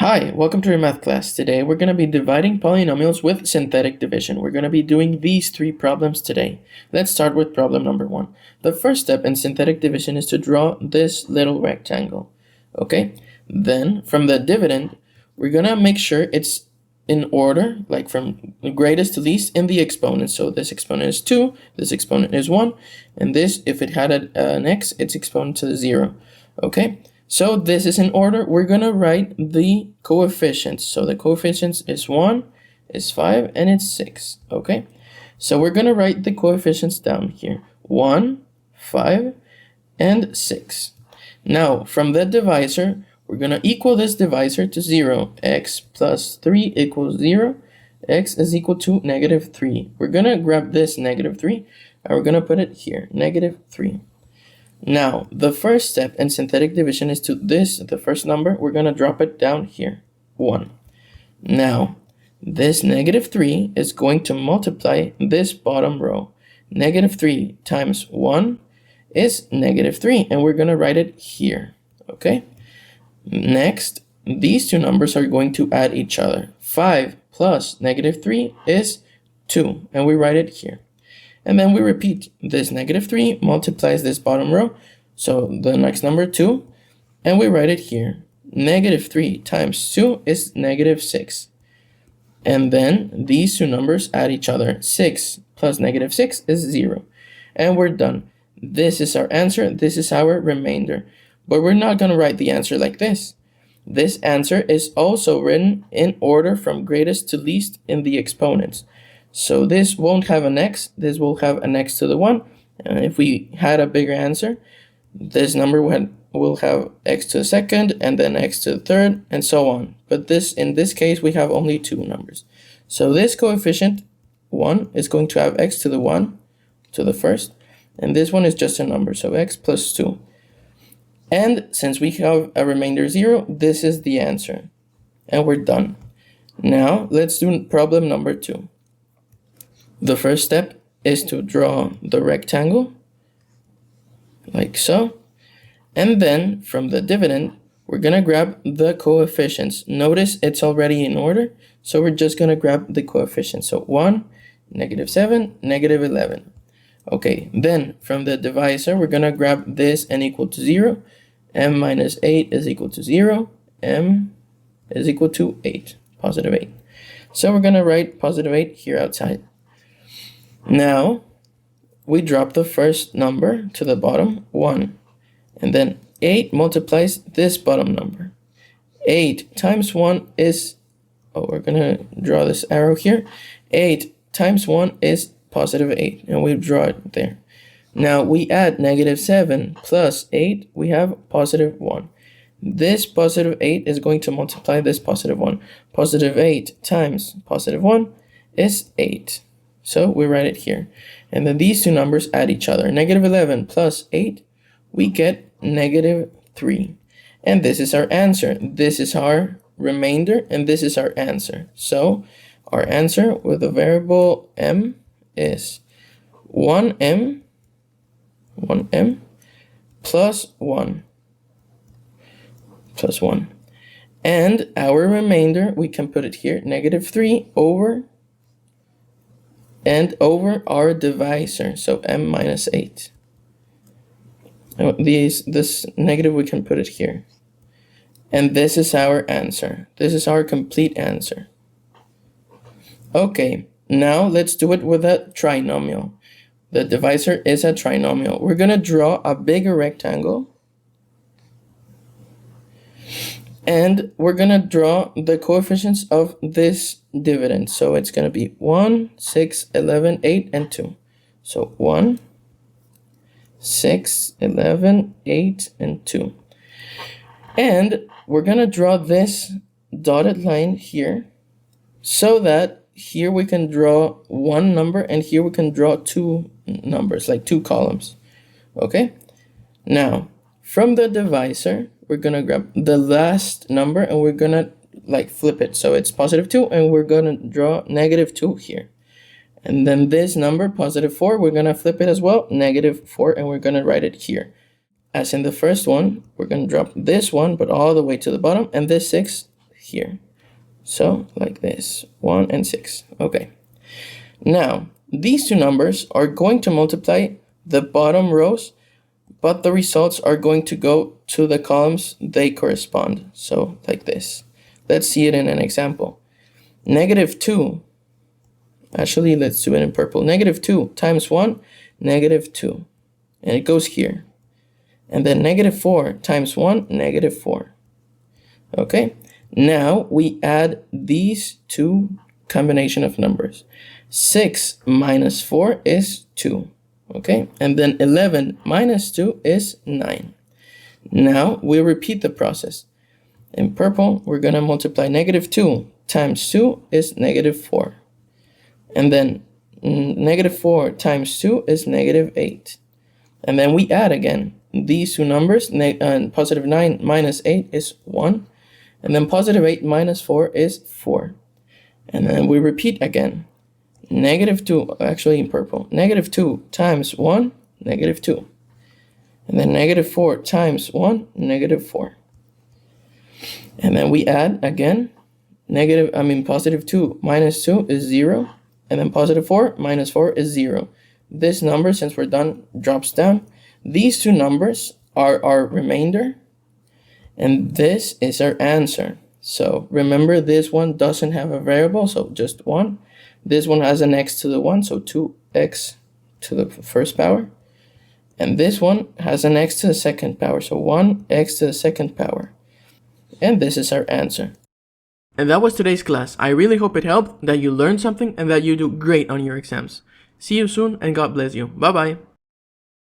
Hi, welcome to your math class. Today we're going to be dividing polynomials with synthetic division. We're going to be doing these three problems today. Let's start with problem number 1. The first step in synthetic division is to draw this little rectangle. Okay? Then from the dividend, we're going to make sure it's in order, like from greatest to least in the exponents. So this exponent is 2, this exponent is 1, and this, if it had an x, it's exponent to 0. Okay? So this is in order. We're going to write the coefficients. So the coefficients is 1, is 5, and it's 6. Okay? So we're going to write the coefficients down here. 1, 5, and 6. Now, from the divisor, we're going to equal this divisor to 0. X plus 3 equals 0. X is equal to negative 3. We're going to grab this negative 3, and we're going to put it here, negative 3. Now, the first step in synthetic division is to the first number, we're going to drop it down here, 1. Now, this negative 3 is going to multiply this bottom row. Negative 3 times 1 is negative 3, and we're going to write it here, okay? Next, these two numbers are going to add each other. 5 plus negative 3 is 2, and we write it here. And then we repeat, this negative 3 multiplies this bottom row, so the next number 2, and we write it here. Negative 3 times 2 is negative 6. And then these two numbers add each other. 6 plus negative 6 is 0. And we're done. This is our answer. This is our remainder. But we're not going to write the answer like this. This answer is also written in order from greatest to least in the exponents. So this won't have an x, this will have an x to the 1. And if we had a bigger answer, this number will have x to the second, and then x to the third, and so on. But in this case, we have only two numbers. So this coefficient 1 is going to have x to the 1 to the first, and this one is just a number, so x plus 2. And since we have a remainder 0, this is the answer. And we're done. Now, let's do problem number 2. The first step is to draw the rectangle, like so. And then from the dividend, we're going to grab the coefficients. Notice it's already in order, so we're just going to grab the coefficients. So 1, negative 7, negative 11. Okay, then from the divisor, we're going to grab this n equal to 0. M minus 8 is equal to 0. M is equal to 8, positive 8. So we're going to write positive 8 here outside. Now, we drop the first number to the bottom, 1. And then 8 multiplies this bottom number. 8 times 1 is, we're going to draw this arrow here. 8 times 1 is positive 8, and we draw it there. Now, we add negative 7 plus 8, we have positive 1. This positive 8 is going to multiply this positive 1. Positive 8 times positive 1 is 8. So we write it here. And then these two numbers add each other. Negative 11 plus 8, we get negative 3. And this is our answer. This is our remainder, and this is our answer. So our answer with the variable m is 1m plus 1 plus 1. And our remainder, we can put it here, negative 3 over our divisor, so m minus 8. This negative, we can put it here. And this is our answer. This is our complete answer. Okay, now let's do it with a trinomial. The divisor is a trinomial. We're going to draw a bigger rectangle. And we're going to draw the coefficients of this dividend. So it's going to be 1, 6, 11, 8, and 2. So 1, 6, 11, 8, and 2. And we're going to draw this dotted line here so that here we can draw one number and here we can draw two numbers, like two columns. Okay? Now, from the divisor, we're going to grab the last number and we're going to flip it. So it's positive 2 and we're going to draw negative 2 here. And then this number, positive 4, we're going to flip it as well, negative 4, and we're going to write it here. As in the first one, we're going to drop this one, but all the way to the bottom, and this 6 here. So like this, 1 and 6. Okay. Now, these two numbers are going to multiply the bottom rows, but the results are going to go to the columns they correspond. So like this. Let's see it in an example. -2. Actually, let's do it in purple. -2 times 1, -2. And it goes here. And then -4 times 1, -4. Okay. Now we add these two combination of numbers. 6 minus 4 is 2. Okay. And then 11 minus 2 is 9. Now we repeat the process. In purple, we're going to multiply -2 times 2 is -4. And then -4 times 2 is -8. And then we add again these two numbers, positive 9 minus 8 is 1. And then positive 8 minus 4 is 4. And then we repeat again. -2, actually in purple, -2 times 1, -2. And then -4 times 1, -4. And then we add again, positive 2 minus 2 is 0. And then positive 4 minus 4 is 0. This number, since we're done, drops down. These two numbers are our remainder. And this is our answer. So remember, this one doesn't have a variable, so just 1. This one has an x to the 1, so 2x to the first power. And this one has an x to the second power, so 1x to the second power. And this is our answer. And that was today's class. I really hope it helped, that you learned something, and that you do great on your exams. See you soon, and God bless you. Bye-bye.